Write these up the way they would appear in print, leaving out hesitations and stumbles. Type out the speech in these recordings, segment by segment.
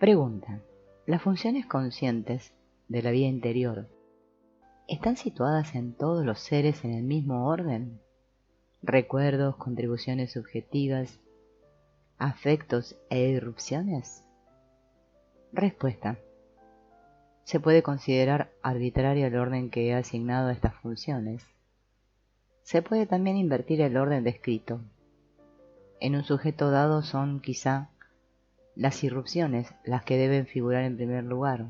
Pregunta: ¿las funciones conscientes de la vida interior están situadas en todos los seres en el mismo orden? ¿Recuerdos, contribuciones subjetivas, afectos e irrupciones? Respuesta: se puede considerar arbitrario el orden que he asignado a estas funciones. Se puede también invertir el orden descrito. En un sujeto dado son, quizá, las irrupciones las que deben figurar en primer lugar.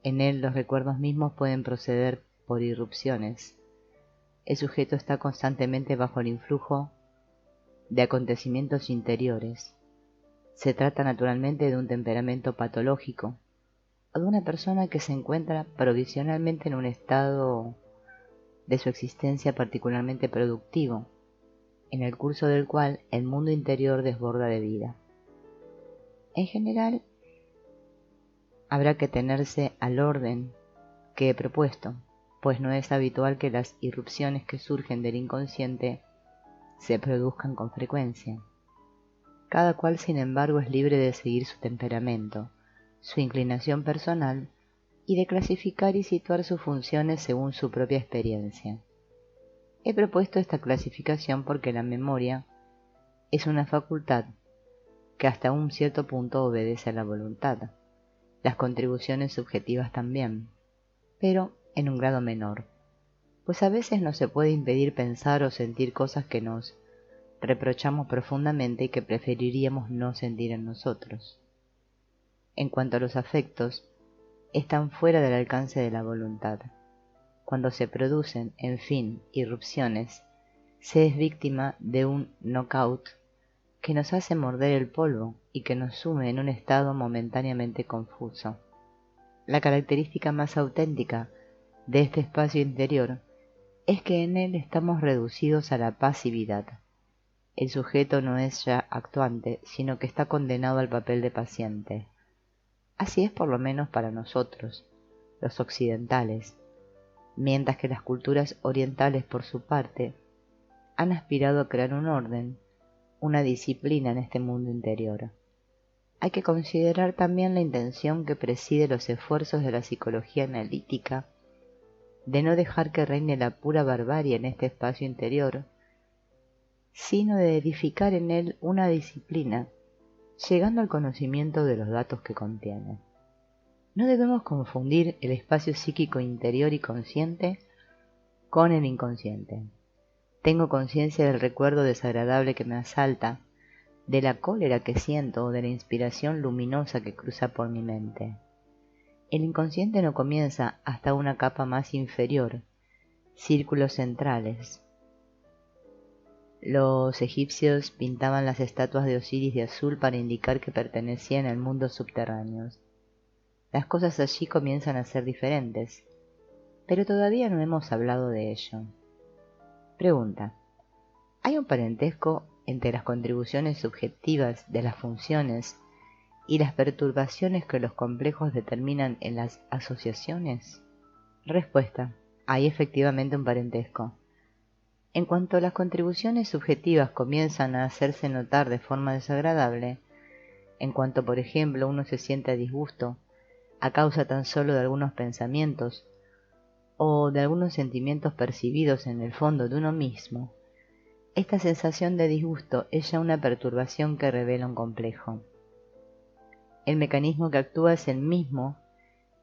En él los recuerdos mismos pueden proceder por irrupciones. El sujeto está constantemente bajo el influjo de acontecimientos interiores. Se trata naturalmente de un temperamento patológico o de una persona que se encuentra provisionalmente en un estado de su existencia particularmente productivo, en el curso del cual el mundo interior desborda de vida. En general, habrá que tenerse al orden que he propuesto, pues no es habitual que las irrupciones que surgen del inconsciente se produzcan con frecuencia. Cada cual, sin embargo, es libre de seguir su temperamento, su inclinación personal y de clasificar y situar sus funciones según su propia experiencia. He propuesto esta clasificación porque la memoria es una facultad que hasta un cierto punto obedece a la voluntad, las contribuciones subjetivas también, pero en un grado menor, pues a veces no se puede impedir pensar o sentir cosas que nos reprochamos profundamente y que preferiríamos no sentir en nosotros. En cuanto a los afectos, están fuera del alcance de la voluntad. Cuando se producen, en fin, irrupciones, se es víctima de un knockout que nos hace morder el polvo y que nos sume en un estado momentáneamente confuso. La característica más auténtica de este espacio interior es que en él estamos reducidos a la pasividad. El sujeto no es ya actuante, sino que está condenado al papel de paciente. Así es por lo menos para nosotros, los occidentales, mientras que las culturas orientales, por su parte, han aspirado a crear un orden, una disciplina en este mundo interior. Hay que considerar también la intención que preside los esfuerzos de la psicología analítica de no dejar que reine la pura barbarie en este espacio interior, sino de edificar en él una disciplina, llegando al conocimiento de los datos que contiene. No debemos confundir el espacio psíquico interior y consciente con el inconsciente. Tengo conciencia del recuerdo desagradable que me asalta, de la cólera que siento o de la inspiración luminosa que cruza por mi mente. El inconsciente no comienza hasta una capa más inferior, círculos centrales. Los egipcios pintaban las estatuas de Osiris de azul para indicar que pertenecían al mundo subterráneo. Las cosas allí comienzan a ser diferentes, pero todavía no hemos hablado de ello. Pregunta: ¿hay un parentesco entre las contribuciones subjetivas de las funciones y las perturbaciones que los complejos determinan en las asociaciones? Respuesta: hay efectivamente un parentesco. En cuanto las contribuciones subjetivas comienzan a hacerse notar de forma desagradable, en cuanto por ejemplo uno se siente a disgusto a causa tan solo de algunos pensamientos o de algunos sentimientos percibidos en el fondo de uno mismo, esta sensación de disgusto es ya una perturbación que revela un complejo. El mecanismo que actúa es el mismo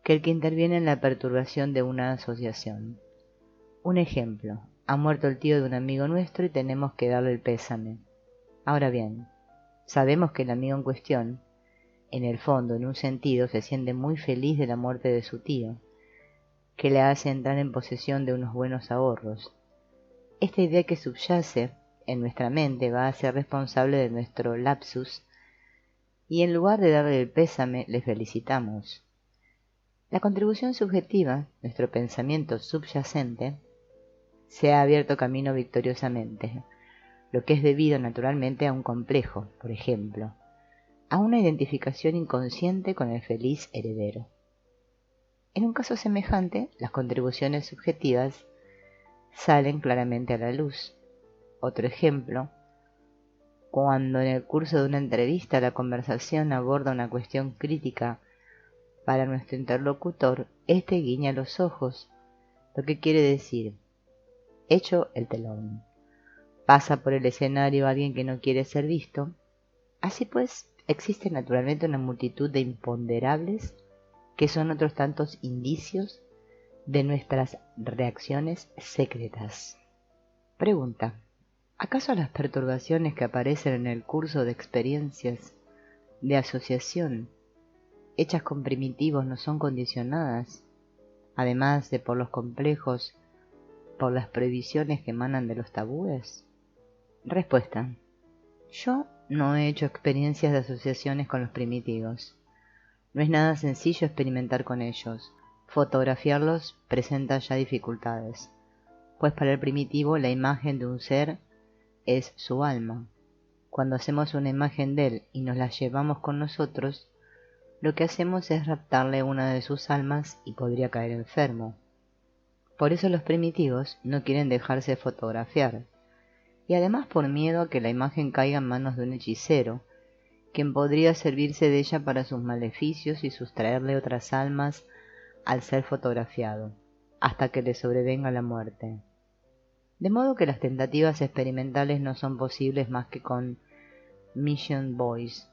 que el que interviene en la perturbación de una asociación. Un ejemplo: ha muerto el tío de un amigo nuestro y tenemos que darle el pésame. Ahora bien, sabemos que el amigo en cuestión, en el fondo, en un sentido, se siente muy feliz de la muerte de su tío, que le hace entrar en posesión de unos buenos ahorros. Esta idea que subyace en nuestra mente va a ser responsable de nuestro lapsus, y en lugar de darle el pésame, le felicitamos. La contribución subjetiva, nuestro pensamiento subyacente, se ha abierto camino victoriosamente, lo que es debido naturalmente a un complejo, por ejemplo, a una identificación inconsciente con el feliz heredero. En un caso semejante, las contribuciones subjetivas salen claramente a la luz. Otro ejemplo: Cuando en el curso de una entrevista la conversación aborda una cuestión crítica para nuestro interlocutor, éste guiña los ojos, lo que quiere decir, hecho el telón. Pasa por el escenario alguien que no quiere ser visto. Así pues, existe naturalmente una multitud de imponderables que son otros tantos indicios de nuestras reacciones secretas. Pregunta: ¿acaso las perturbaciones que aparecen en el curso de experiencias de asociación hechas con primitivos no son condicionadas, además de por los complejos, por las prohibiciones que emanan de los tabúes? Respuesta: yo no he hecho experiencias de asociaciones con los primitivos. No es nada sencillo experimentar con ellos. Fotografiarlos presenta ya dificultades, pues para el primitivo la imagen de un ser es su alma. Cuando hacemos una imagen de él y nos la llevamos con nosotros, lo que hacemos es raptarle una de sus almas y podría caer enfermo. Por eso los primitivos no quieren dejarse fotografiar, y además por miedo a que la imagen caiga en manos de un hechicero, quien podría servirse de ella para sus maleficios y sustraerle otras almas al ser fotografiado, hasta que le sobrevenga la muerte. De modo que las tentativas experimentales no son posibles más que con mission boys,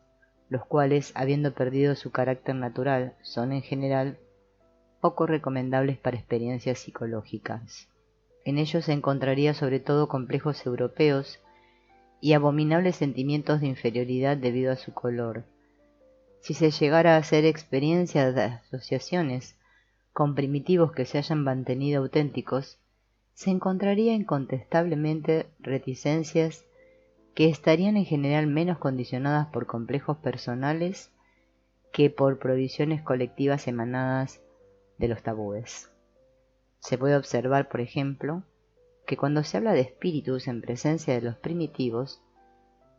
los cuales, habiendo perdido su carácter natural, son en general poco recomendables para experiencias psicológicas. En ellos se encontraría sobre todo complejos europeos y abominables sentimientos de inferioridad debido a su color. Si se llegara a hacer experiencias de asociaciones con primitivos que se hayan mantenido auténticos, se encontraría incontestablemente reticencias que estarían en general menos condicionadas por complejos personales que por prohibiciones colectivas emanadas de los tabúes. Se puede observar, por ejemplo, que cuando se habla de espíritus en presencia de los primitivos,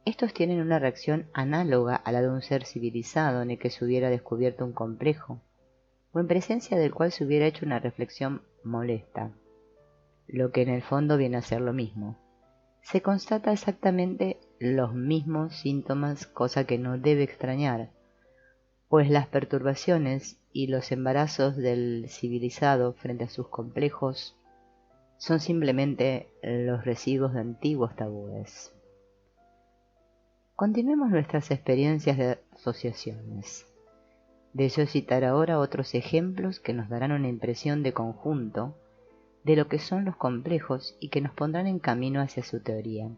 estos tienen una reacción análoga a la de un ser civilizado en el que se hubiera descubierto un complejo, o en presencia del cual se hubiera hecho una reflexión molesta, lo que en el fondo viene a ser lo mismo. Se constata exactamente los mismos síntomas, cosa que no debe extrañar, pues las perturbaciones y los embarazos del civilizado frente a sus complejos son simplemente los residuos de antiguos tabúes. Continuemos nuestras experiencias de asociaciones. Deseo citar ahora otros ejemplos que nos darán una impresión de conjunto de lo que son los complejos y que nos pondrán en camino hacia su teoría.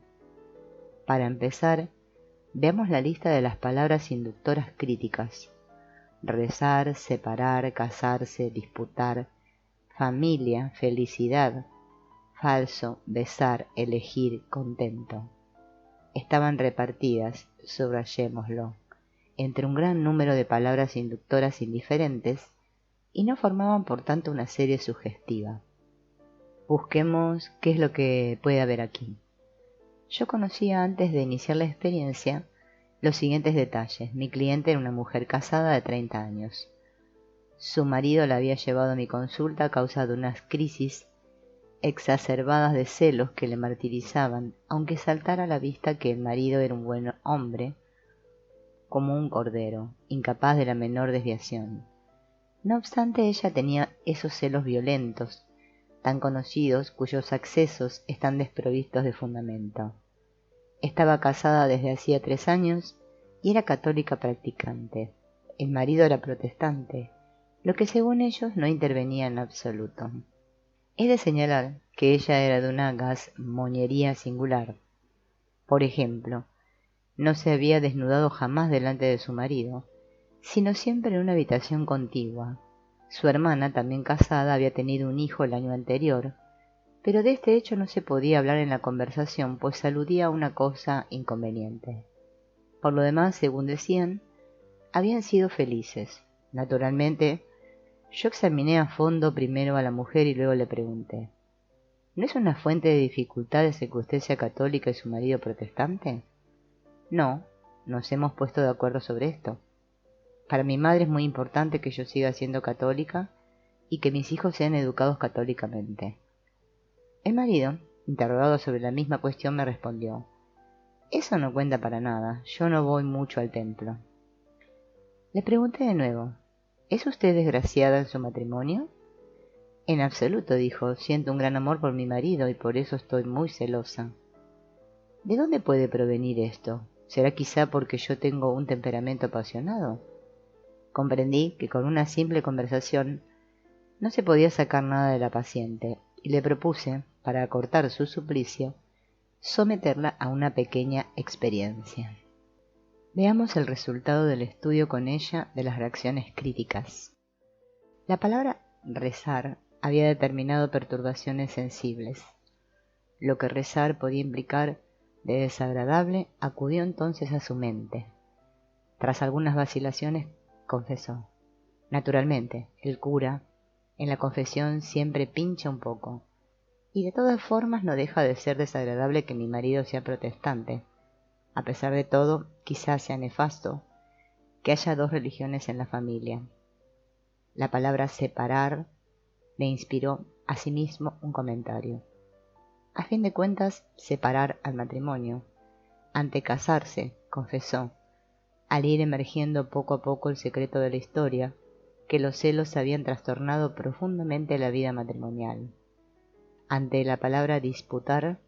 Para empezar, veamos la lista de las palabras inductoras críticas: rezar, separar, casarse, disputar, familia, felicidad, falso, besar, elegir, contento. Estaban repartidas, subrayémoslo, entre un gran número de palabras inductoras indiferentes y no formaban por tanto una serie sugestiva. Busquemos qué es lo que puede haber aquí. Yo conocía antes de iniciar la experiencia los siguientes detalles. Mi cliente era una mujer casada de 30 años. Su marido la había llevado a mi consulta a causa de unas crisis exacerbadas de celos que le martirizaban, aunque saltara a la vista que el marido era un buen hombre, como un cordero, incapaz de la menor desviación. No obstante, ella tenía esos celos violentos, tan conocidos, cuyos accesos están desprovistos de fundamento. Estaba casada desde hacía 3 años y era católica practicante. El marido era protestante, lo que según ellos no intervenía en absoluto. He de señalar que ella era de una gazmoñería singular. Por ejemplo, no se había desnudado jamás delante de su marido, sino siempre en una habitación contigua. Su hermana, también casada, había tenido un hijo el año anterior, pero de este hecho no se podía hablar en la conversación, pues aludía a una cosa inconveniente. Por lo demás, según decían, habían sido felices. Naturalmente, yo examiné a fondo primero a la mujer y luego le pregunté: ¿no es una fuente de dificultades el que usted sea católica y su marido protestante? No, nos hemos puesto de acuerdo sobre esto. Para mi madre es muy importante que yo siga siendo católica y que mis hijos sean educados católicamente. El marido, interrogado sobre la misma cuestión, me respondió: Eso no cuenta para nada, yo no voy mucho al templo. Le pregunté de nuevo, ¿es usted desgraciada en su matrimonio? En absoluto, dijo, siento un gran amor por mi marido y por eso estoy muy celosa. ¿De dónde puede provenir esto? ¿Será quizá porque yo tengo un temperamento apasionado? Comprendí que con una simple conversación no se podía sacar nada de la paciente y le propuse, para acortar su suplicio, someterla a una pequeña experiencia. Veamos el resultado del estudio con ella de las reacciones críticas. La palabra rezar había determinado perturbaciones sensibles. Lo que rezar podía implicar de desagradable acudió entonces a su mente. Tras algunas vacilaciones, confesó. Naturalmente, el cura, en la confesión siempre pincha un poco, y de todas formas no deja de ser desagradable que mi marido sea protestante. A pesar de todo, quizás sea nefasto que haya dos religiones en la familia. La palabra separar le inspiró asimismo un comentario. A fin de cuentas, separar al matrimonio. Ante casarse, confesó, al ir emergiendo poco a poco el secreto de la historia, que los celos habían trastornado profundamente la vida matrimonial. Ante la palabra disputar,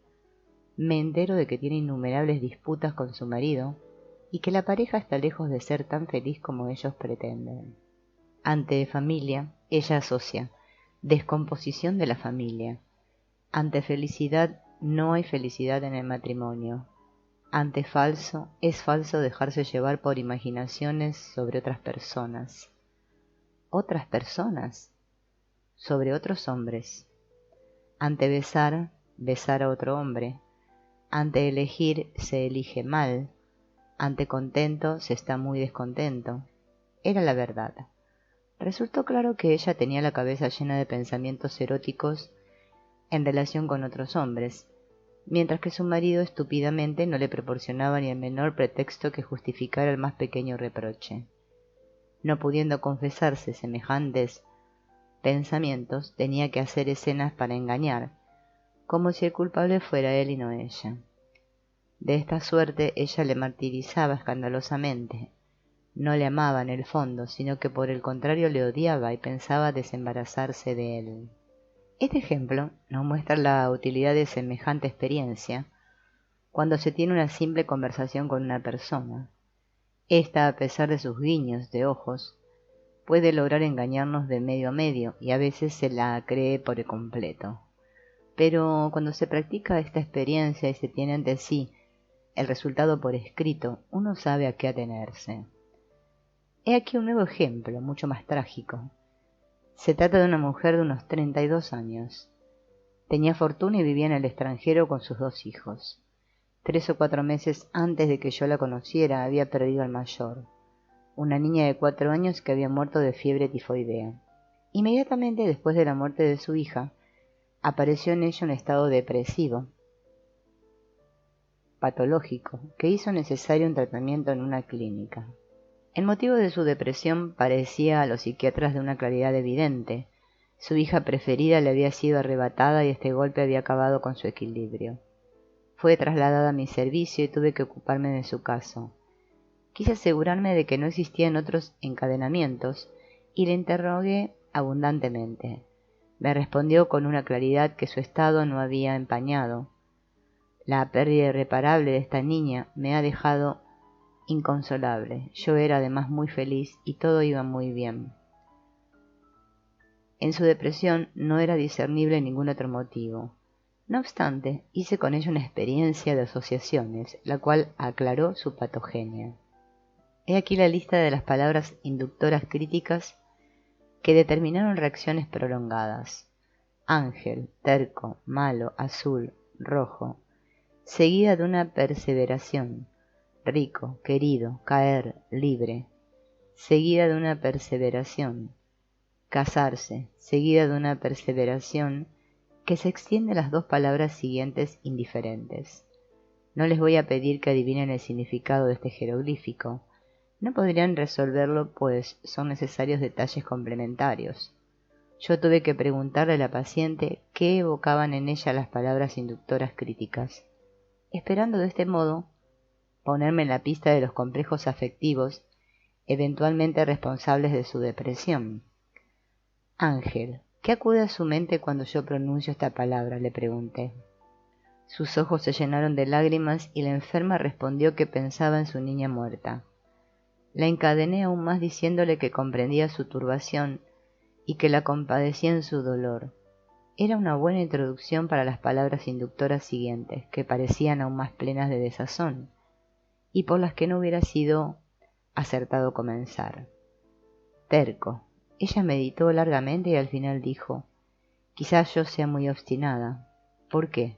me entero de que tiene innumerables disputas con su marido y que la pareja está lejos de ser tan feliz como ellos pretenden. Ante familia, ella asocia descomposición de la familia. Ante felicidad, no hay felicidad en el matrimonio. Ante falso, es falso dejarse llevar por imaginaciones sobre otras personas. ¿Otras personas? Sobre otros hombres. Ante besar, besar a otro hombre. Ante elegir, se elige mal. Ante contento, se está muy descontento. Era la verdad. Resultó claro que ella tenía la cabeza llena de pensamientos eróticos en relación con otros hombres, mientras que su marido estúpidamente no le proporcionaba ni el menor pretexto que justificara el más pequeño reproche. No pudiendo confesarse semejantes pensamientos, tenía que hacer escenas para engañar, como si el culpable fuera él y no ella. De esta suerte ella le martirizaba escandalosamente. No le amaba en el fondo, sino que por el contrario le odiaba y pensaba desembarazarse de él. Este ejemplo nos muestra la utilidad de semejante experiencia cuando se tiene una simple conversación con una persona. Esta, a pesar de sus guiños de ojos, puede lograr engañarnos de medio a medio y a veces se la cree por completo. Pero cuando se practica esta experiencia y se tiene ante sí el resultado por escrito, uno sabe a qué atenerse. He aquí un nuevo ejemplo, mucho más trágico. Se trata de una mujer de unos 32 años. Tenía fortuna y vivía en el extranjero con sus 2 hijos. 3 o 4 meses antes de que yo la conociera había perdido al mayor, una niña de 4 años que había muerto de fiebre tifoidea. Inmediatamente después de la muerte de su hija, apareció en ella un estado depresivo, patológico, que hizo necesario un tratamiento en una clínica. El motivo de su depresión parecía a los psiquiatras de una claridad evidente. Su hija preferida le había sido arrebatada y este golpe había acabado con su equilibrio. Fue trasladada a mi servicio y tuve que ocuparme de su caso. Quise asegurarme de que no existían otros encadenamientos y le interrogué abundantemente. Me respondió con una claridad que su estado no había empañado. La pérdida irreparable de esta niña me ha dejado inconsolable. Yo era además muy feliz y todo iba muy bien. En su depresión no era discernible ningún otro motivo. No obstante, hice con ella una experiencia de asociaciones, la cual aclaró su patogenia. He aquí la lista de las palabras inductoras críticas que determinaron reacciones prolongadas. Ángel, terco, malo, azul, rojo, seguida de una perseveración. Rico, querido, caer, libre, seguida de una perseveración. Casarse, seguida de una perseveración que se extiende a las 2 palabras siguientes indiferentes. No les voy a pedir que adivinen el significado de este jeroglífico. No podrían resolverlo, pues son necesarios detalles complementarios. Yo tuve que preguntarle a la paciente qué evocaban en ella las palabras inductoras críticas, esperando de este modo ponerme en la pista de los complejos afectivos eventualmente responsables de su depresión. Ángel, ¿qué acude a su mente cuando yo pronuncio esta palabra?, le pregunté. Sus ojos se llenaron de lágrimas y la enferma respondió que pensaba en su niña muerta. La encadené aún más diciéndole que comprendía su turbación y que la compadecía en su dolor. Era una buena introducción para las palabras inductoras siguientes, que parecían aún más plenas de desazón, y por las que no hubiera sido acertado comenzar. Terco. Ella meditó largamente y al final dijo: quizás yo sea muy obstinada. ¿Por qué?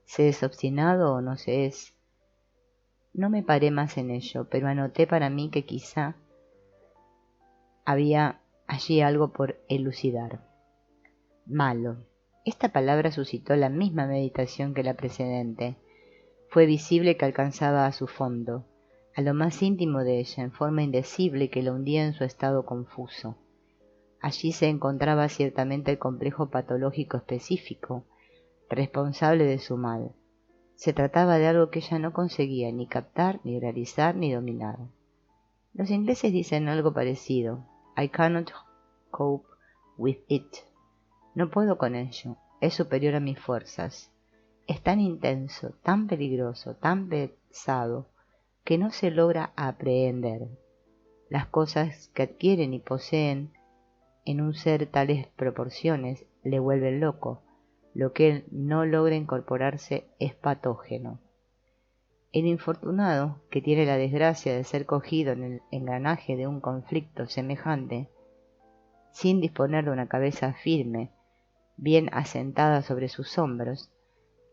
¿Se es obstinado o no se es? No me paré más en ello, pero anoté para mí que quizá había allí algo por elucidar. Malo. Esta palabra suscitó la misma meditación que la precedente. Fue visible que alcanzaba a su fondo, a lo más íntimo de ella, en forma indecible que la hundía en su estado confuso. Allí se encontraba ciertamente el complejo patológico específico, responsable de su mal. Se trataba de algo que ella no conseguía ni captar, ni realizar, ni dominar. Los ingleses dicen algo parecido: I cannot cope with it. No puedo con ello, es superior a mis fuerzas. Es tan intenso, tan peligroso, tan pesado, que no se logra aprehender. Las cosas que adquieren y poseen en un ser tales proporciones le vuelven loco. Lo que él no logra incorporarse es patógeno. El infortunado, que tiene la desgracia de ser cogido en el engranaje de un conflicto semejante, sin disponer de una cabeza firme, bien asentada sobre sus hombros,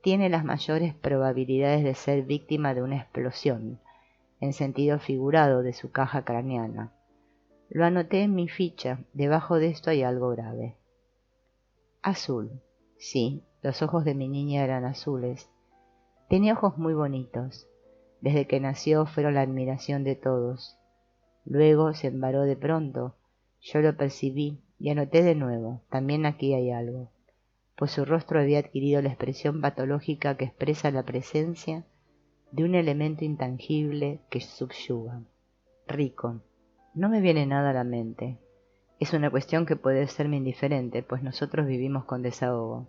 tiene las mayores probabilidades de ser víctima de una explosión, en sentido figurado, de su caja craneana. Lo anoté en mi ficha. Debajo de esto hay algo grave. Azul. Sí, los ojos de mi niña eran azules. Tenía ojos muy bonitos. Desde que nació fueron la admiración de todos. Luego se embaró de pronto. Yo lo percibí y anoté de nuevo. También aquí hay algo, pues su rostro había adquirido la expresión patológica que expresa la presencia de un elemento intangible que subyuga. Rico. No me viene nada a la mente. Es una cuestión que puede serme indiferente, pues nosotros vivimos con desahogo.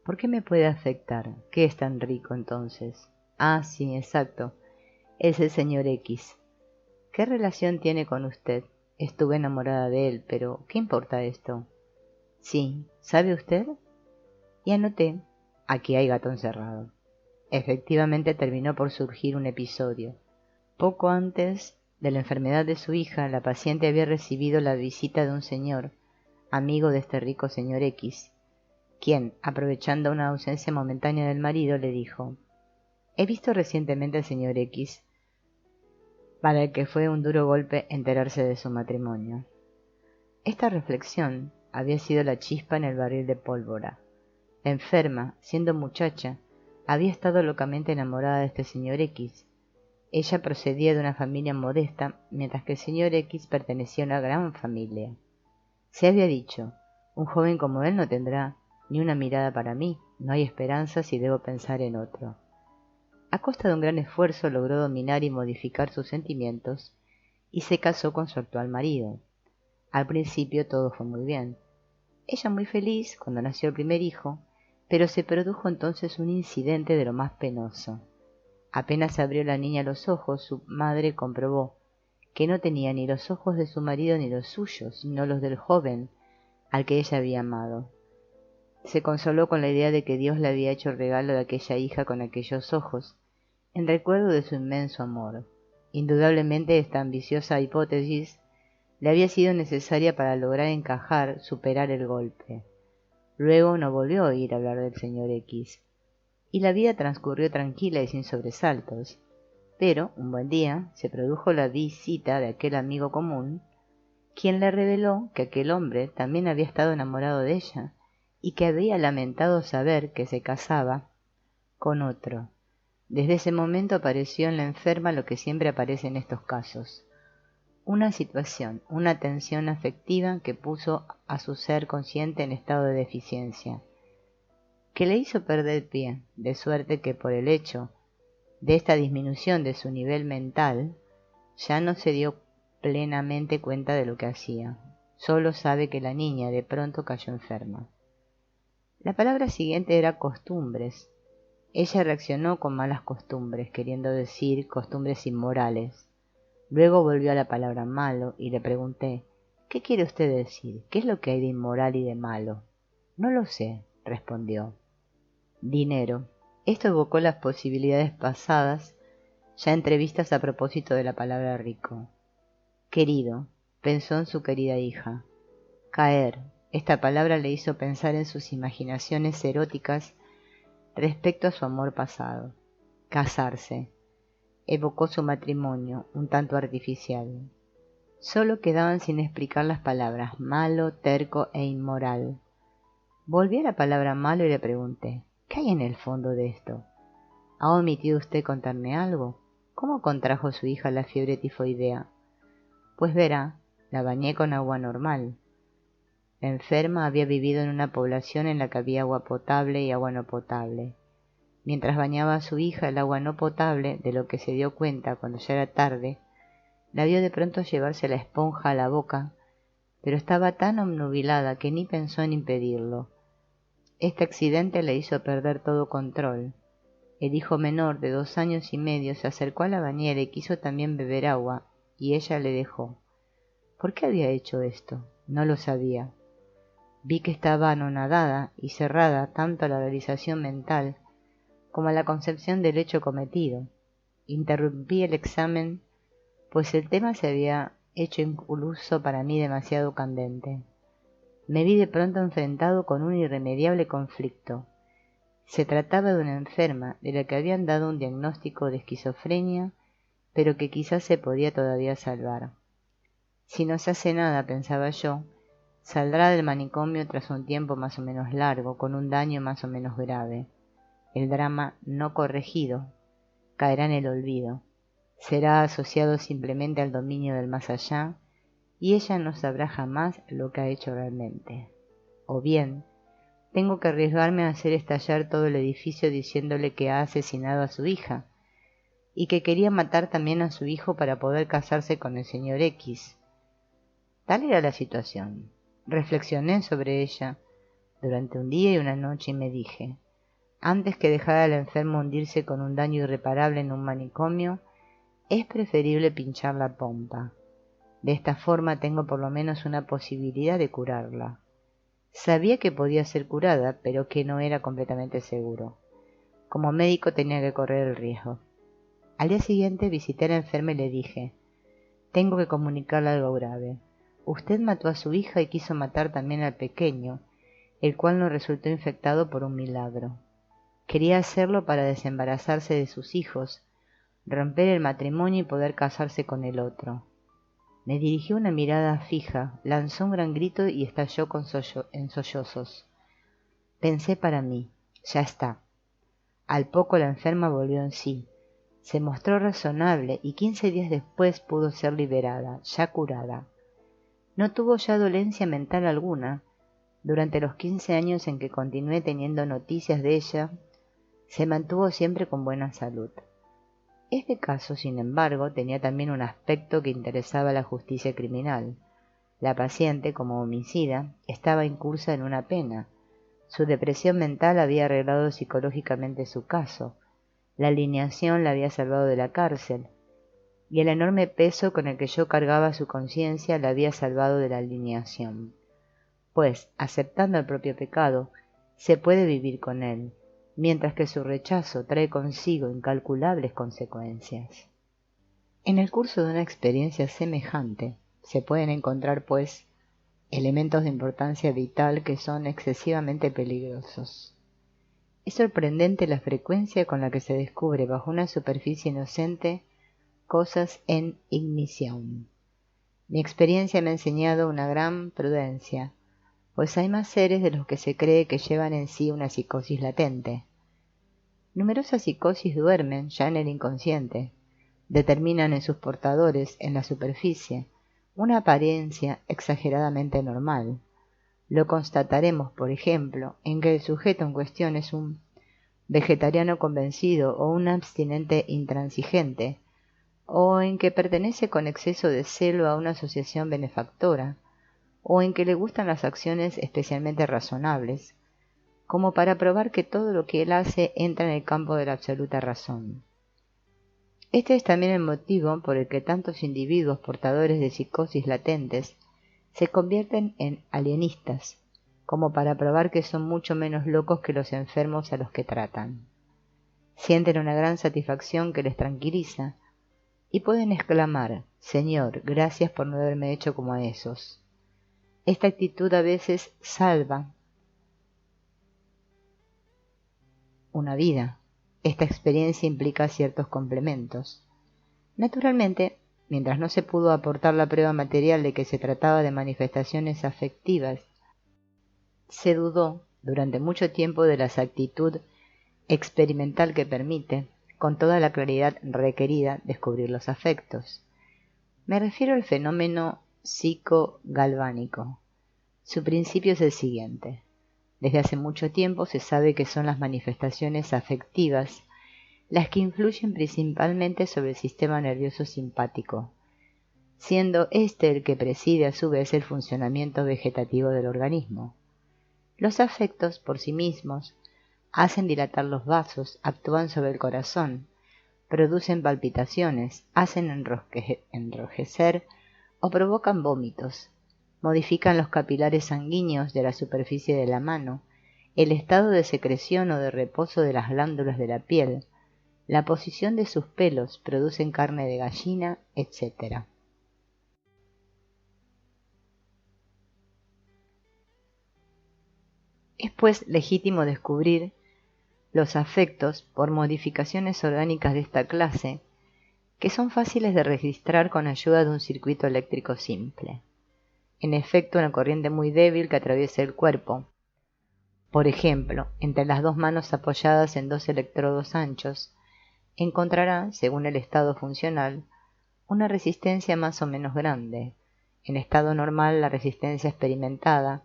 ¿Por qué me puede afectar? ¿Qué es tan rico entonces? Ah, sí, exacto. Es el señor X. ¿Qué relación tiene con usted? Estuve enamorada de él, pero ¿qué importa esto? Sí, ¿sabe usted? Y anoté: aquí hay gato encerrado. Efectivamente terminó por surgir un episodio. Poco antes de la enfermedad de su hija, la paciente había recibido la visita de un señor, amigo de este rico señor X, quien, aprovechando una ausencia momentánea del marido, le dijo: he visto recientemente al señor X, para el que fue un duro golpe enterarse de su matrimonio. Esta reflexión había sido la chispa en el barril de pólvora. La enferma, siendo muchacha, había estado locamente enamorada de este señor X. Ella procedía de una familia modesta, mientras que el señor X pertenecía a una gran familia. Se había dicho: un joven como él no tendrá ni una mirada para mí, no hay esperanza si debo pensar en otro. A costa de un gran esfuerzo logró dominar y modificar sus sentimientos y se casó con su actual marido. Al principio todo fue muy bien. Ella muy feliz cuando nació el primer hijo, pero se produjo entonces un incidente de lo más penoso. Apenas abrió la niña los ojos, su madre comprobó que no tenía ni los ojos de su marido ni los suyos, sino los del joven al que ella había amado. Se consoló con la idea de que Dios le había hecho el regalo de aquella hija con aquellos ojos, en recuerdo de su inmenso amor. Indudablemente esta ambiciosa hipótesis le había sido necesaria para lograr superar el golpe. Luego no volvió a oír hablar del señor X, y la vida transcurrió tranquila y sin sobresaltos. Pero, un buen día, se produjo la visita de aquel amigo común, quien le reveló que aquel hombre también había estado enamorado de ella, y que había lamentado saber que se casaba con otro. Desde ese momento apareció en la enferma lo que siempre aparece en estos casos: una situación, una tensión afectiva que puso a su ser consciente en estado de deficiencia, que le hizo perder el pie, de suerte que por el hecho De esta disminución de su nivel mental, ya no se dio plenamente cuenta de lo que hacía. Solo sabe que la niña de pronto cayó enferma. La palabra siguiente era costumbres. Ella reaccionó con malas costumbres, queriendo decir costumbres inmorales. Luego volvió a la palabra malo y le pregunté, ¿qué quiere usted decir? ¿Qué es lo que hay de inmoral y de malo? No lo sé, respondió. Dinero. Esto evocó las posibilidades pasadas, ya entrevistas a propósito de la palabra rico. Querido, pensó en su querida hija. Caer. Esta palabra le hizo pensar en sus imaginaciones eróticas respecto a su amor pasado. Casarse. Evocó su matrimonio, un tanto artificial. Solo quedaban sin explicar las palabras malo, terco e inmoral. Volví a la palabra malo y le pregunté, ¿qué hay en el fondo de esto? ¿Ha omitido usted contarme algo? ¿Cómo contrajo su hija la fiebre tifoidea? Pues verá, la bañé con agua normal. La enferma había vivido en una población en la que había agua potable y agua no potable. Mientras bañaba a su hija, el agua no potable, de lo que se dio cuenta cuando ya era tarde, la vio de pronto llevarse la esponja a la boca, pero estaba tan obnubilada que ni pensó en impedirlo. Este accidente le hizo perder todo control. El hijo menor, de 2 años y medio, se acercó a la bañera y quiso también beber agua, y ella le dejó. ¿Por qué había hecho esto? No lo sabía. Vi que estaba anonadada y cerrada tanto a la realización mental como a la concepción del hecho cometido. Interrumpí el examen, pues el tema se había hecho incluso para mí demasiado candente. Me vi de pronto enfrentado con un irremediable conflicto. Se trataba de una enferma de la que habían dado un diagnóstico de esquizofrenia, pero que quizás se podía todavía salvar. Si no se hace nada, pensaba yo, saldrá del manicomio tras un tiempo más o menos largo, con un daño más o menos grave. El drama no corregido caerá en el olvido, será asociado simplemente al dominio del más allá, y ella no sabrá jamás lo que ha hecho realmente. O bien, tengo que arriesgarme a hacer estallar todo el edificio diciéndole que ha asesinado a su hija, y que quería matar también a su hijo para poder casarse con el señor X. Tal era la situación. Reflexioné sobre ella durante un día y una noche y me dije, antes que dejar a la enferma hundirse con un daño irreparable en un manicomio, es preferible pinchar la pompa. De esta forma tengo por lo menos una posibilidad de curarla. Sabía que podía ser curada, pero que no era completamente seguro. Como médico tenía que correr el riesgo. Al día siguiente visité a la enferma y le dije, tengo que comunicarle algo grave. Usted mató a su hija y quiso matar también al pequeño, el cual no resultó infectado por un milagro. Quería hacerlo para desembarazarse de sus hijos, romper el matrimonio y poder casarse con el otro. Me dirigió una mirada fija, lanzó un gran grito y estalló en sollozos. Pensé para mí, ya está. Al poco la enferma volvió en sí. Se mostró razonable y 15 días después pudo ser liberada, ya curada. No tuvo ya dolencia mental alguna. Durante los 15 años en que continué teniendo noticias de ella, se mantuvo siempre con buena salud. Este caso, sin embargo, tenía también un aspecto que interesaba a la justicia criminal. La paciente, como homicida, estaba incursa en una pena. Su depresión mental había arreglado psicológicamente su caso. La alineación la había salvado de la cárcel, y el enorme peso con el que yo cargaba su conciencia la había salvado de la alineación. Pues, aceptando el propio pecado, se puede vivir con él, mientras que su rechazo trae consigo incalculables consecuencias. En el curso de una experiencia semejante, se pueden encontrar, pues, elementos de importancia vital que son excesivamente peligrosos. Es sorprendente la frecuencia con la que se descubre bajo una superficie inocente cosas en ignición. Mi experiencia me ha enseñado una gran prudencia, pues hay más seres de los que se cree que llevan en sí una psicosis latente. Numerosas psicosis duermen ya en el inconsciente, determinan en sus portadores, en la superficie, una apariencia exageradamente normal. Lo constataremos, por ejemplo, en que el sujeto en cuestión es un vegetariano convencido o un abstinente intransigente, o en que pertenece con exceso de celo a una asociación benefactora, o en que le gustan las acciones especialmente razonables, como para probar que todo lo que él hace entra en el campo de la absoluta razón. Este es también el motivo por el que tantos individuos portadores de psicosis latentes se convierten en alienistas, como para probar que son mucho menos locos que los enfermos a los que tratan. Sienten una gran satisfacción que les tranquiliza y pueden exclamar: «Señor, gracias por no haberme hecho como a esos». Esta actitud a veces salva una vida. Esta experiencia implica ciertos complementos. Naturalmente, mientras no se pudo aportar la prueba material de que se trataba de manifestaciones afectivas, se dudó durante mucho tiempo de la exactitud experimental que permite, con toda la claridad requerida, descubrir los afectos. Me refiero al fenómeno psicogalvánico. Su principio es el siguiente. Desde hace mucho tiempo se sabe que son las manifestaciones afectivas las que influyen principalmente sobre el sistema nervioso simpático, siendo éste el que preside a su vez el funcionamiento vegetativo del organismo. Los afectos, por sí mismos, hacen dilatar los vasos, actúan sobre el corazón, producen palpitaciones, hacen enrojecer o provocan vómitos, modifican los capilares sanguíneos de la superficie de la mano, el estado de secreción o de reposo de las glándulas de la piel, la posición de sus pelos, producen carne de gallina, etc. Es pues legítimo descubrir los afectos por modificaciones orgánicas de esta clase, que son fáciles de registrar con ayuda de un circuito eléctrico simple. En efecto, una corriente muy débil que atraviesa el cuerpo, por ejemplo, entre las dos manos apoyadas en dos electrodos anchos, encontrará, según el estado funcional, una resistencia más o menos grande, en estado normal la resistencia experimentada,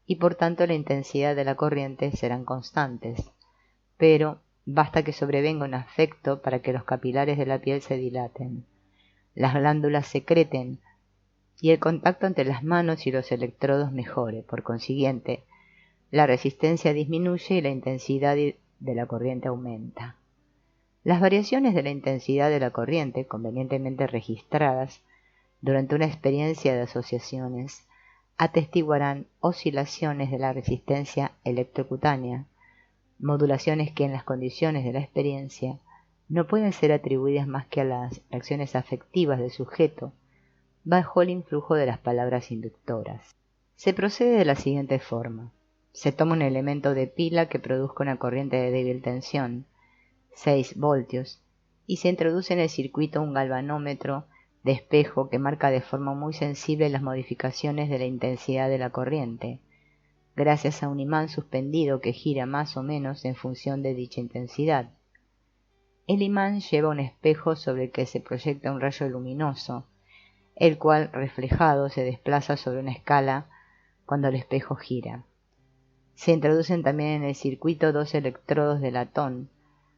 y por tanto la intensidad de la corriente serán constantes, pero basta que sobrevenga un afecto para que los capilares de la piel se dilaten, las glándulas secreten y el contacto entre las manos y los electrodos mejore. Por consiguiente, la resistencia disminuye y la intensidad de la corriente aumenta. Las variaciones de la intensidad de la corriente, convenientemente registradas durante una experiencia de asociaciones, atestiguarán oscilaciones de la resistencia electrocutánea, modulaciones que en las condiciones de la experiencia no pueden ser atribuidas más que a las reacciones afectivas del sujeto bajo el influjo de las palabras inductoras. Se procede de la siguiente forma. Se toma un elemento de pila que produzca una corriente de débil tensión, 6 voltios, y se introduce en el circuito un galvanómetro de espejo que marca de forma muy sensible las modificaciones de la intensidad de la corriente, gracias a un imán suspendido que gira más o menos en función de dicha intensidad. El imán lleva un espejo sobre el que se proyecta un rayo luminoso, el cual, reflejado, se desplaza sobre una escala cuando el espejo gira. Se introducen también en el circuito 2 electrodos de latón,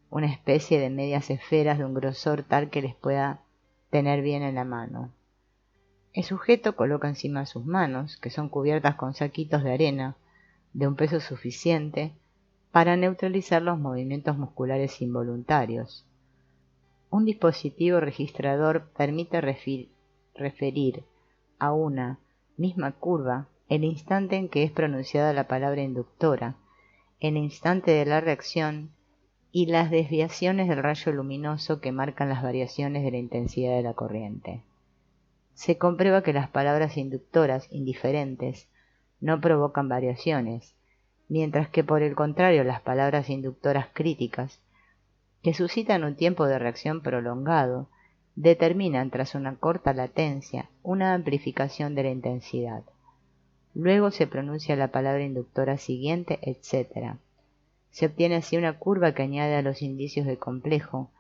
una especie de medias esferas de un grosor tal que les pueda tener bien en la mano. El sujeto coloca encima sus manos, que son cubiertas con saquitos de arena, de un peso suficiente para neutralizar los movimientos musculares involuntarios. Un dispositivo registrador permite referir a una misma curva el instante en que es pronunciada la palabra inductora, el instante de la reacción y las desviaciones del rayo luminoso que marcan las variaciones de la intensidad de la corriente. Se comprueba que las palabras inductoras indiferentes no provocan variaciones, mientras que por el contrario las palabras inductoras críticas, que suscitan un tiempo de reacción prolongado, determinan tras una corta latencia una amplificación de la intensidad. Luego se pronuncia la palabra inductora siguiente, etc. Se obtiene así una curva que añade a los indicios de complejo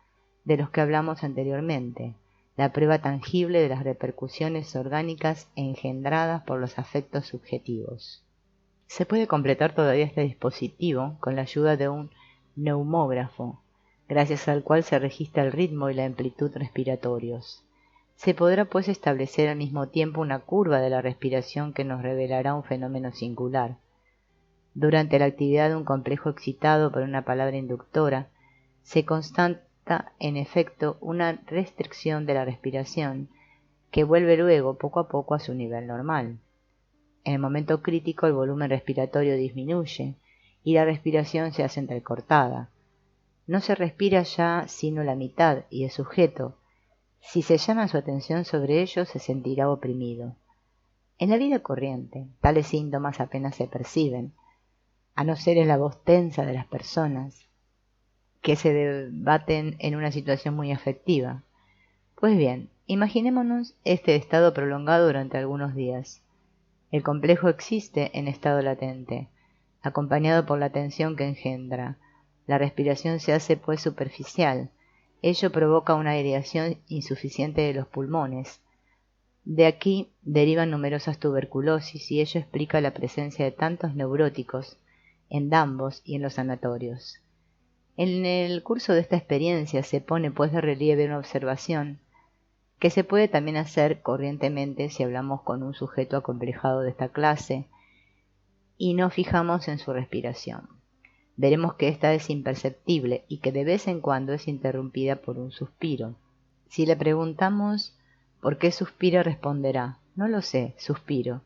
de los que hablamos anteriormente, la prueba tangible de las repercusiones orgánicas engendradas por los afectos subjetivos. Se puede completar todavía este dispositivo con la ayuda de un neumógrafo, gracias al cual se registra el ritmo y la amplitud respiratorios. Se podrá pues establecer al mismo tiempo una curva de la respiración que nos revelará un fenómeno singular. Durante la actividad de un complejo excitado por una palabra inductora, se constata en efecto una restricción de la respiración que vuelve luego poco a poco a su nivel normal. En el momento crítico el volumen respiratorio disminuye y la respiración se hace entrecortada. No se respira ya sino la mitad y el sujeto, si se llama su atención sobre ello, se sentirá oprimido. En la vida corriente, tales síntomas apenas se perciben, a no ser en la voz tensa de las personas que se debaten en una situación muy afectiva. Pues bien, imaginémonos este estado prolongado durante algunos días. El complejo existe en estado latente, acompañado por la tensión que engendra. La respiración se hace pues superficial. Ello provoca una aireación insuficiente de los pulmones. De aquí derivan numerosas tuberculosis y ello explica la presencia de tantos neuróticos en Dambos y en los sanatorios. En el curso de esta experiencia se pone pues de relieve una observación que se puede también hacer corrientemente si hablamos con un sujeto acomplejado de esta clase y nos fijamos en su respiración. Veremos que ésta es imperceptible y que de vez en cuando es interrumpida por un suspiro. Si le preguntamos por qué suspira, responderá: no lo sé, suspiro.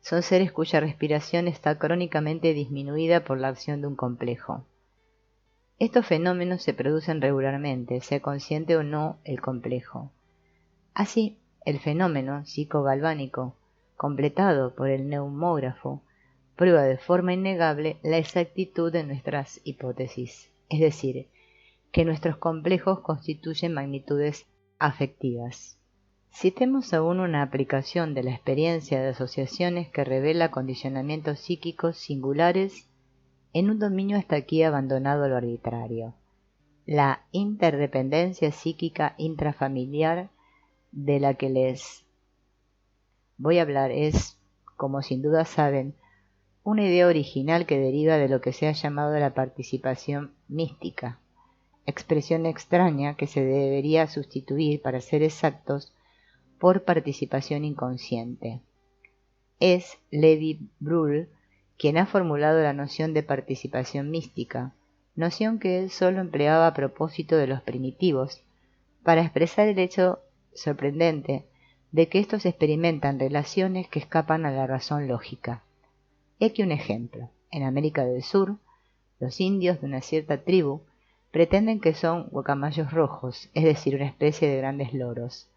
Son seres cuya respiración está crónicamente disminuida por la acción de un complejo. Estos fenómenos se producen regularmente, sea consciente o no el complejo. Así, el fenómeno psicogalvánico, completado por el neumógrafo, prueba de forma innegable la exactitud de nuestras hipótesis, es decir, que nuestros complejos constituyen magnitudes afectivas. Citemos aún una aplicación de la experiencia de asociaciones que revela condicionamientos psíquicos singulares en un dominio hasta aquí abandonado a lo arbitrario. La interdependencia psíquica intrafamiliar de la que les voy a hablar es, como sin duda saben, una idea original que deriva de lo que se ha llamado la participación mística, expresión extraña que se debería sustituir, para ser exactos, por participación inconsciente. Es Lévi-Brühl quien ha formulado la noción de participación mística, noción que él solo empleaba a propósito de los primitivos, para expresar el hecho sorprendente de que éstos experimentan relaciones que escapan a la razón lógica. He aquí un ejemplo. En América del Sur, los indios de una cierta tribu pretenden que son guacamayos rojos, es decir, una especie de grandes loros.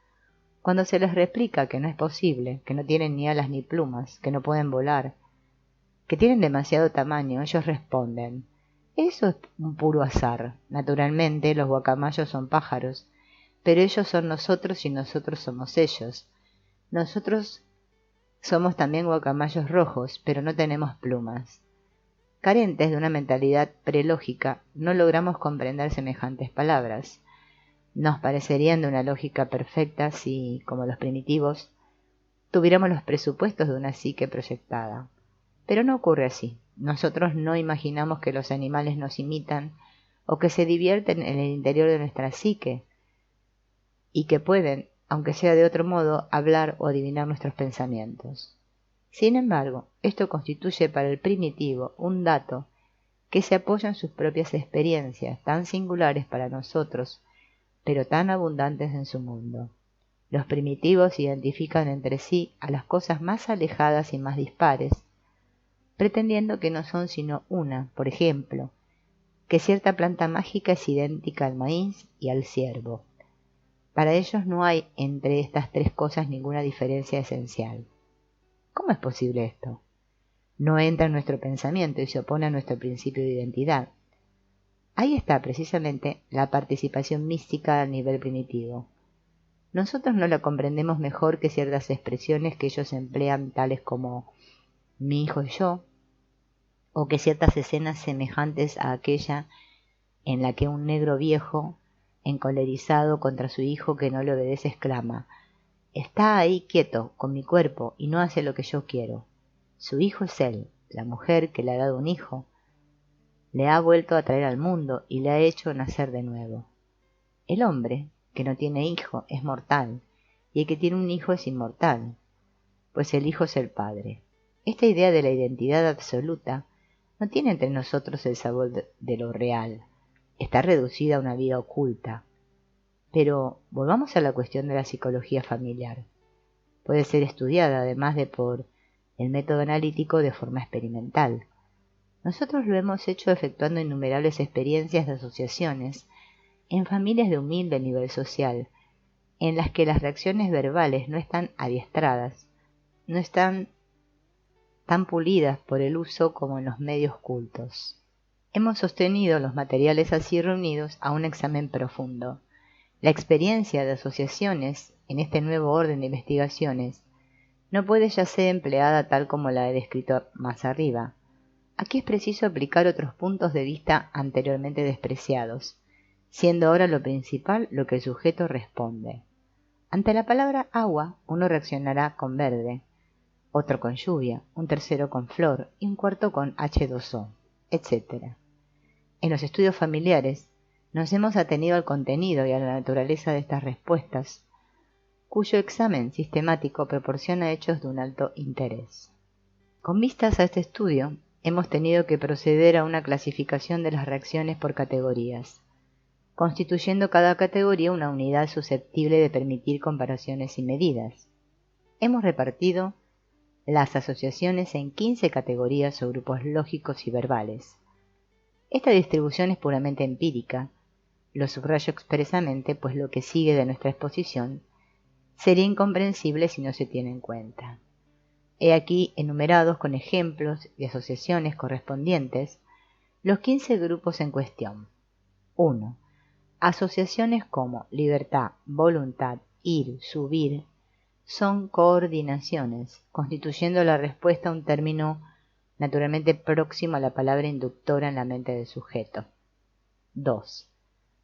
Cuando se les replica que no es posible, que no tienen ni alas ni plumas, que no pueden volar, que tienen demasiado tamaño, ellos responden: eso es un puro azar. Naturalmente, los guacamayos son pájaros, pero ellos son nosotros y nosotros somos ellos. Nosotros somos también guacamayos rojos, pero no tenemos plumas. Carentes de una mentalidad prelógica, no logramos comprender semejantes palabras. Nos parecerían de una lógica perfecta si, como los primitivos, tuviéramos los presupuestos de una psique proyectada. Pero no ocurre así. Nosotros no imaginamos que los animales nos imitan o que se divierten en el interior de nuestra psique y que pueden, aunque sea de otro modo, hablar o adivinar nuestros pensamientos. Sin embargo, esto constituye para el primitivo un dato que se apoya en sus propias experiencias, tan singulares para nosotros, pero tan abundantes en su mundo. Los primitivos identifican entre sí a las cosas más alejadas y más dispares, pretendiendo que no son sino una, por ejemplo, que cierta planta mágica es idéntica al maíz y al ciervo. Para ellos no hay entre estas tres cosas ninguna diferencia esencial. ¿Cómo es posible esto? No entra en nuestro pensamiento y se opone a nuestro principio de identidad. Ahí está precisamente la participación mística al nivel primitivo. Nosotros no la comprendemos mejor que ciertas expresiones que ellos emplean, tales como mi hijo y yo, o que ciertas escenas semejantes a aquella en la que un negro viejo, encolerizado contra su hijo que no le obedece, exclama: está ahí quieto con mi cuerpo y no hace lo que yo quiero. Su hijo es él, la mujer que le ha dado un hijo, le ha vuelto a traer al mundo y le ha hecho nacer de nuevo. El hombre que no tiene hijo es mortal, y el que tiene un hijo es inmortal, pues el hijo es el padre. Esta idea de la identidad absoluta no tiene entre nosotros el sabor de lo real, está reducida a una vida oculta. Pero volvamos a la cuestión de la psicología familiar. Puede ser estudiada, además de por el método analítico, de forma experimental. Nosotros lo hemos hecho efectuando innumerables experiencias de asociaciones en familias de humilde nivel social, en las que las reacciones verbales no están adiestradas, no están tan pulidas por el uso como en los medios cultos. Hemos sostenido los materiales así reunidos a un examen profundo. La experiencia de asociaciones en este nuevo orden de investigaciones no puede ya ser empleada tal como la he descrito más arriba. Aquí es preciso aplicar otros puntos de vista anteriormente despreciados, siendo ahora lo principal lo que el sujeto responde. Ante la palabra agua, uno reaccionará con verde, otro con lluvia, un tercero con flor y un cuarto con H2O, etc. En los estudios familiares nos hemos atenido al contenido y a la naturaleza de estas respuestas, cuyo examen sistemático proporciona hechos de un alto interés. Con vistas a este estudio, hemos tenido que proceder a una clasificación de las reacciones por categorías, constituyendo cada categoría una unidad susceptible de permitir comparaciones y medidas. Hemos repartido las asociaciones en 15 categorías o grupos lógicos y verbales. Esta distribución es puramente empírica. Lo subrayo expresamente, pues lo que sigue de nuestra exposición sería incomprensible si no se tiene en cuenta. He aquí enumerados con ejemplos de asociaciones correspondientes los 15 grupos en cuestión. 1. Asociaciones como libertad, voluntad, ir, subir, son coordinaciones, constituyendo la respuesta a un término naturalmente próximo a la palabra inductora en la mente del sujeto. 2.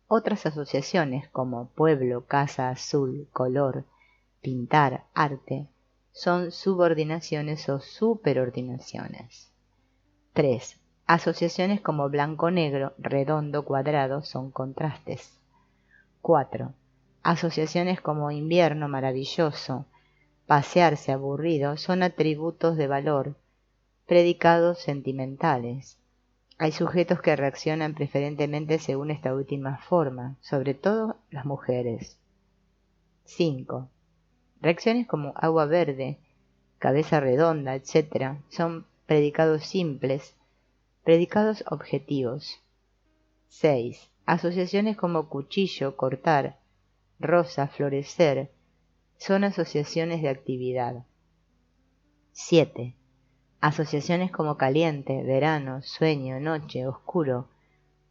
Otras asociaciones como pueblo, casa, azul, color, pintar, arte, son subordinaciones o superordinaciones. 3. Asociaciones como blanco-negro, redondo, cuadrado, son contrastes. 4. Asociaciones como invierno, maravilloso, pasearse, aburrido, son atributos de valor, predicados sentimentales. Hay sujetos que reaccionan preferentemente según esta última forma, sobre todo las mujeres. 5. Reacciones como agua verde, cabeza redonda, etc. son predicados simples, predicados objetivos. 6. Asociaciones como cuchillo, cortar, rosa, florecer, son asociaciones de actividad. 7. Asociaciones como caliente, verano, sueño, noche, oscuro,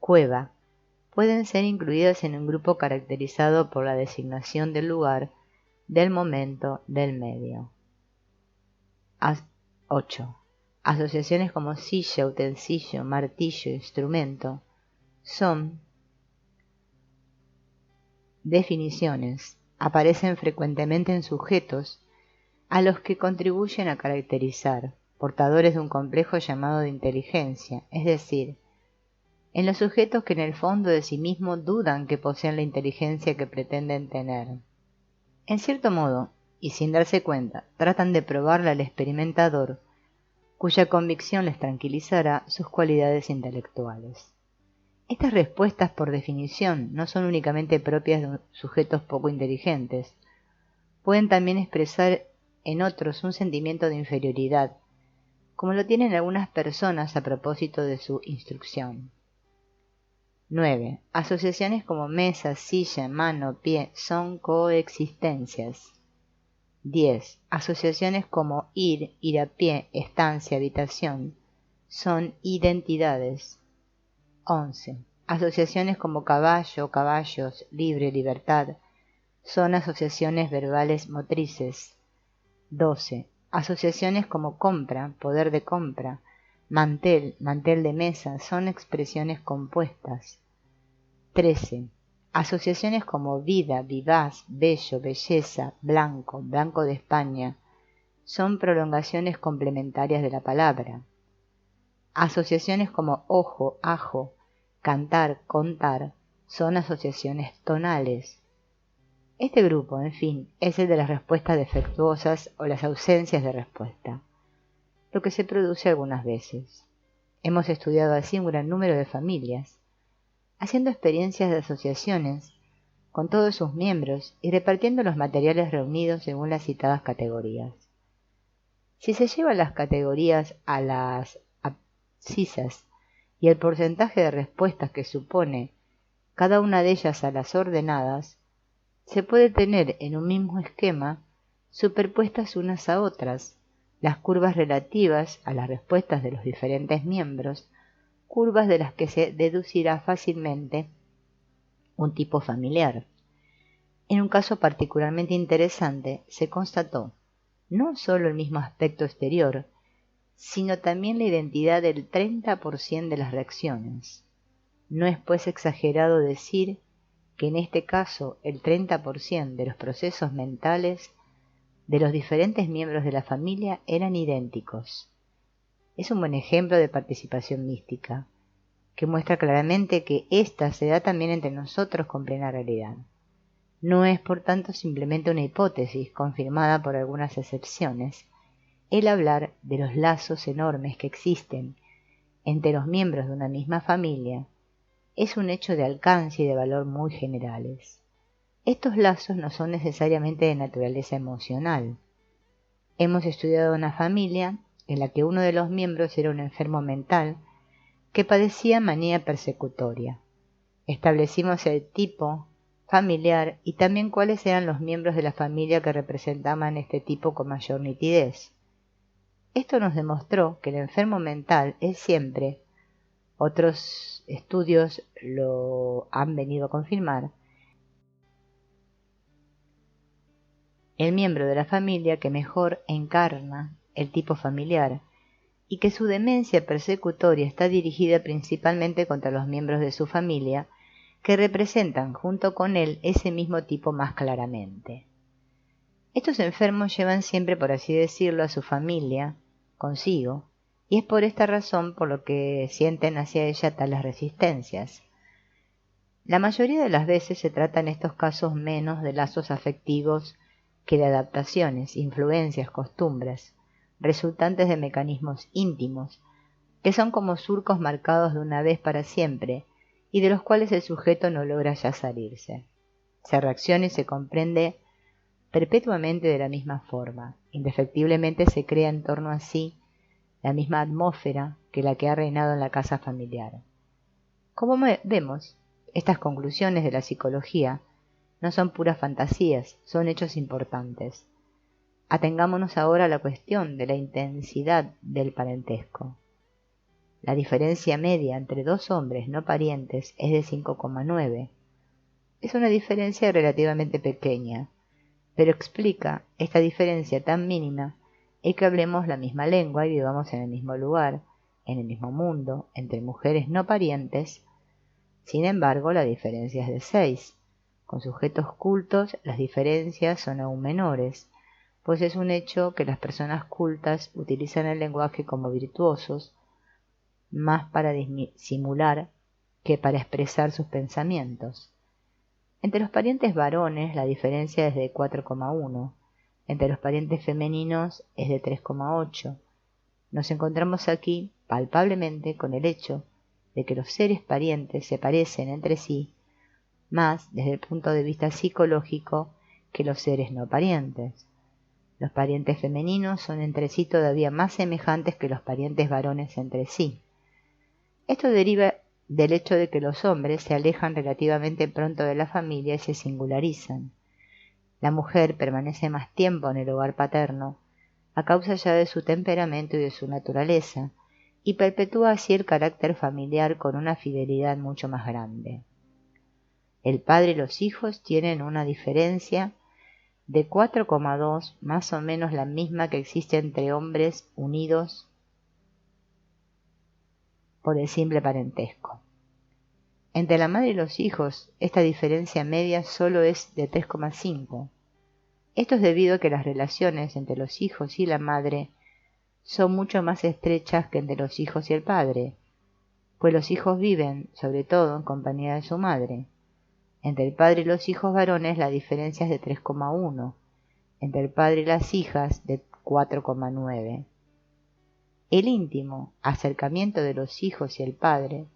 cueva, pueden ser incluidas en un grupo caracterizado por la designación del lugar, del momento, del medio. 8. Asociaciones como silla, utensilio, martillo, instrumento, son definiciones, aparecen frecuentemente en sujetos a los que contribuyen a caracterizar, portadores de un complejo llamado de inteligencia, es decir, en los sujetos que en el fondo de sí mismos dudan que poseen la inteligencia que pretenden tener. En cierto modo, y sin darse cuenta, tratan de probarle al experimentador, cuya convicción les tranquilizará, sus cualidades intelectuales. Estas respuestas, por definición, no son únicamente propias de sujetos poco inteligentes. Pueden también expresar en otros un sentimiento de inferioridad, como lo tienen algunas personas a propósito de su instrucción. 9. Asociaciones como mesa, silla, mano, pie son coexistencias. 10. Asociaciones como ir, ir a pie, estancia, habitación, son identidades. 11. Asociaciones como caballo, caballos, libre, libertad, son asociaciones verbales motrices. 12. Asociaciones como compra, poder de compra, mantel, mantel de mesa, son expresiones compuestas. 13. Asociaciones como vida, vivaz, bello, belleza, blanco, blanco de España, son prolongaciones complementarias de la palabra. Asociaciones como ojo, ajo, cantar, contar, son asociaciones tonales. Este grupo, en fin, es el de las respuestas defectuosas o las ausencias de respuesta, lo que se produce algunas veces. Hemos estudiado así un gran número de familias, haciendo experiencias de asociaciones con todos sus miembros y repartiendo los materiales reunidos según las citadas categorías. Si se llevan las categorías a las abscisas y el porcentaje de respuestas que supone cada una de ellas a las ordenadas, se puede tener en un mismo esquema, superpuestas unas a otras, las curvas relativas a las respuestas de los diferentes miembros, curvas de las que se deducirá fácilmente un tipo familiar. En un caso particularmente interesante, se constató no solo el mismo aspecto exterior, sino también la identidad del 30% de las reacciones. No es pues exagerado decir que en este caso el 30% de los procesos mentales de los diferentes miembros de la familia eran idénticos. Es un buen ejemplo de participación mística, que muestra claramente que ésta se da también entre nosotros con plena realidad. No es, por tanto, simplemente una hipótesis confirmada por algunas excepciones, el hablar de los lazos enormes que existen entre los miembros de una misma familia es un hecho de alcance y de valor muy generales. Estos lazos no son necesariamente de naturaleza emocional. Hemos estudiado una familia en la que uno de los miembros era un enfermo mental que padecía manía persecutoria. Establecimos el tipo familiar y también cuáles eran los miembros de la familia que representaban este tipo con mayor nitidez. Esto nos demostró que el enfermo mental es siempre, otros estudios lo han venido a confirmar, el miembro de la familia que mejor encarna el tipo familiar y que su demencia persecutoria está dirigida principalmente contra los miembros de su familia que representan junto con él ese mismo tipo más claramente. Estos enfermos llevan siempre, por así decirlo, a su familia consigo, y es por esta razón por lo que sienten hacia ella tales resistencias. La mayoría de las veces se trata en estos casos menos de lazos afectivos que de adaptaciones, influencias, costumbres, resultantes de mecanismos íntimos, que son como surcos marcados de una vez para siempre, y de los cuales el sujeto no logra ya salirse. Se reacciona y se comprende perpetuamente de la misma forma, indefectiblemente se crea en torno a sí la misma atmósfera que la que ha reinado en la casa familiar. Como vemos, estas conclusiones de la psicología no son puras fantasías, son hechos importantes. Atengámonos ahora a la cuestión de la intensidad del parentesco. La diferencia media entre dos hombres no parientes es de 5,9. Es una diferencia relativamente pequeña, pero explica esta diferencia tan mínima el que hablemos la misma lengua y vivamos en el mismo lugar, en el mismo mundo, entre mujeres no parientes. Sin embargo, la diferencia es de 6. Con sujetos cultos, las diferencias son aún menores, pues es un hecho que las personas cultas utilizan el lenguaje como virtuosos, más para disimular que para expresar sus pensamientos. Entre los parientes varones la diferencia es de 4,1, entre los parientes femeninos es de 3,8. Nos encontramos aquí palpablemente con el hecho de que los seres parientes se parecen entre sí más desde el punto de vista psicológico que los seres no parientes. Los parientes femeninos son entre sí todavía más semejantes que los parientes varones entre sí. Esto deriva del hecho de que los hombres se alejan relativamente pronto de la familia y se singularizan. La mujer permanece más tiempo en el hogar paterno, a causa ya de su temperamento y de su naturaleza, y perpetúa así el carácter familiar con una fidelidad mucho más grande. El padre y los hijos tienen una diferencia de 4,2, más o menos la misma que existe entre hombres unidos por el simple parentesco. Entre la madre y los hijos, esta diferencia media solo es de 3,5. Esto es debido a que las relaciones entre los hijos y la madre son mucho más estrechas que entre los hijos y el padre, pues los hijos viven, sobre todo, en compañía de su madre. Entre el padre y los hijos varones la diferencia es de 3,1, entre el padre y las hijas de 4,9. El íntimo acercamiento de los hijos y el padre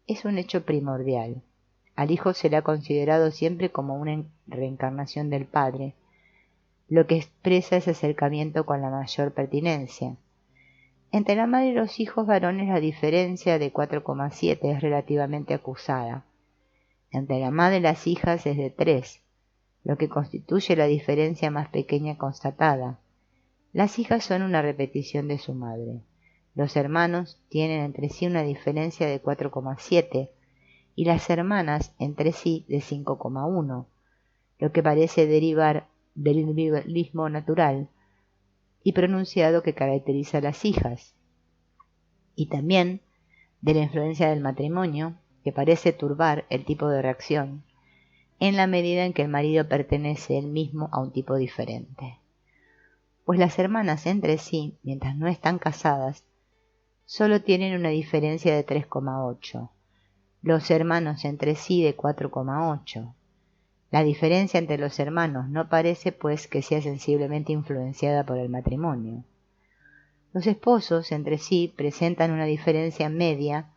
es un hecho primordial. Al hijo se le ha considerado siempre como una reencarnación del padre, lo que expresa ese acercamiento con la mayor pertinencia. Entre la madre y los hijos varones la diferencia de 4,7 es relativamente acusada. Entre la madre y las hijas es de 3, lo que constituye la diferencia más pequeña constatada. Las hijas son una repetición de su madre. Los hermanos tienen entre sí una diferencia de 4,7 y las hermanas entre sí de 5,1, lo que parece derivar del individualismo natural y pronunciado que caracteriza a las hijas, y también de la influencia del matrimonio, que parece turbar el tipo de reacción, en la medida en que el marido pertenece él mismo a un tipo diferente. Pues las hermanas entre sí, mientras no están casadas, solo tienen una diferencia de 3,8, los hermanos entre sí de 4,8. La diferencia entre los hermanos no parece, pues, que sea sensiblemente influenciada por el matrimonio. Los esposos entre sí presentan una diferencia media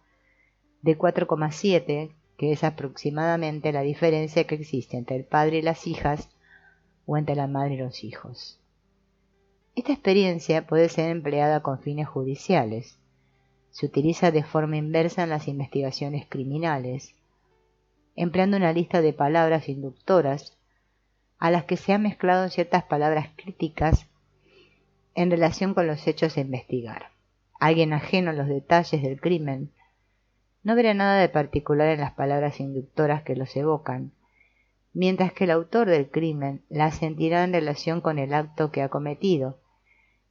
de 4,7, que es aproximadamente la diferencia que existe entre el padre y las hijas o entre la madre y los hijos. Esta experiencia puede ser empleada con fines judiciales. Se utiliza de forma inversa en las investigaciones criminales, empleando una lista de palabras inductoras a las que se han mezclado ciertas palabras críticas en relación con los hechos a investigar. Alguien ajeno a los detalles del crimen no verá nada de particular en las palabras inductoras que los evocan, mientras que el autor del crimen las sentirá en relación con el acto que ha cometido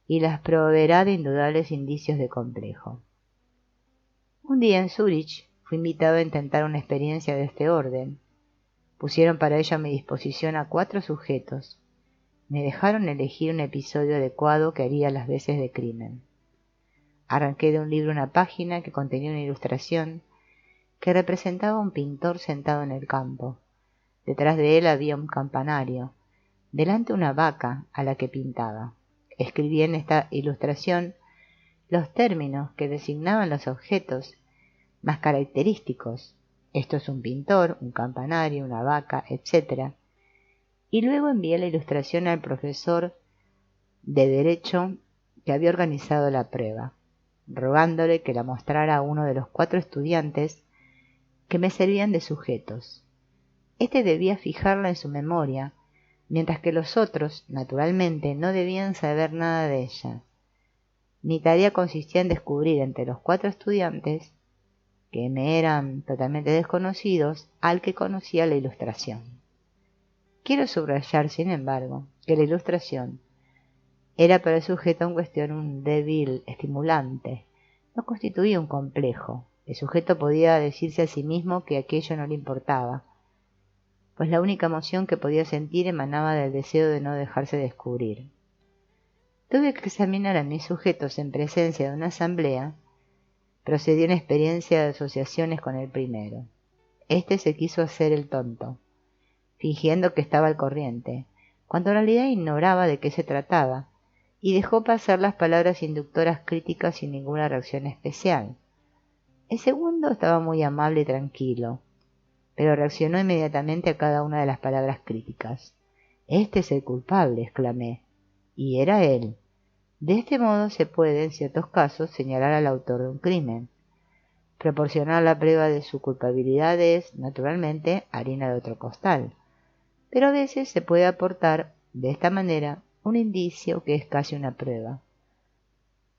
y las proveerá de indudables indicios de complejo. Un día en Zúrich fui invitado a intentar una experiencia de este orden. Pusieron para ello a mi disposición a 4 sujetos. Me dejaron elegir un episodio adecuado que haría las veces de crimen. Arranqué de un libro una página que contenía una ilustración que representaba a un pintor sentado en el campo. Detrás de él había un campanario, delante una vaca a la que pintaba. Escribí en esta ilustración los términos que designaban los objetos más característicos. Esto es un pintor, un campanario, una vaca, etc. Y luego envié la ilustración al profesor de Derecho que había organizado la prueba, rogándole que la mostrara a uno de los 4 estudiantes que me servían de sujetos. Este debía fijarla en su memoria, mientras que los otros, naturalmente, no debían saber nada de ella. Mi tarea consistía en descubrir entre los 4 estudiantes, que me eran totalmente desconocidos, al que conocía la ilustración. Quiero subrayar, sin embargo, que la ilustración era para el sujeto en cuestión un débil estimulante, no constituía un complejo. El sujeto podía decirse a sí mismo que aquello no le importaba, pues la única emoción que podía sentir emanaba del deseo de no dejarse descubrir. Tuve que examinar a mis sujetos en presencia de una asamblea. Procedí a una experiencia de asociaciones con el primero. Este se quiso hacer el tonto, fingiendo que estaba al corriente, cuando en realidad ignoraba de qué se trataba, y dejó pasar las palabras inductoras críticas sin ninguna reacción especial. El segundo estaba muy amable y tranquilo, pero reaccionó inmediatamente a cada una de las palabras críticas. «Este es el culpable», exclamé, y era él. De este modo se puede, en ciertos casos, señalar al autor de un crimen. Proporcionar la prueba de su culpabilidad es, naturalmente, harina de otro costal, pero a veces se puede aportar, de esta manera, un indicio que es casi una prueba.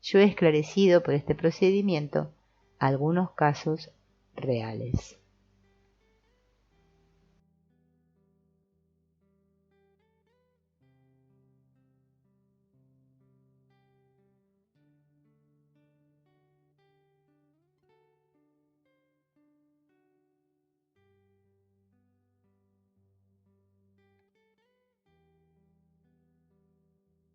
Yo he esclarecido por este procedimiento algunos casos reales.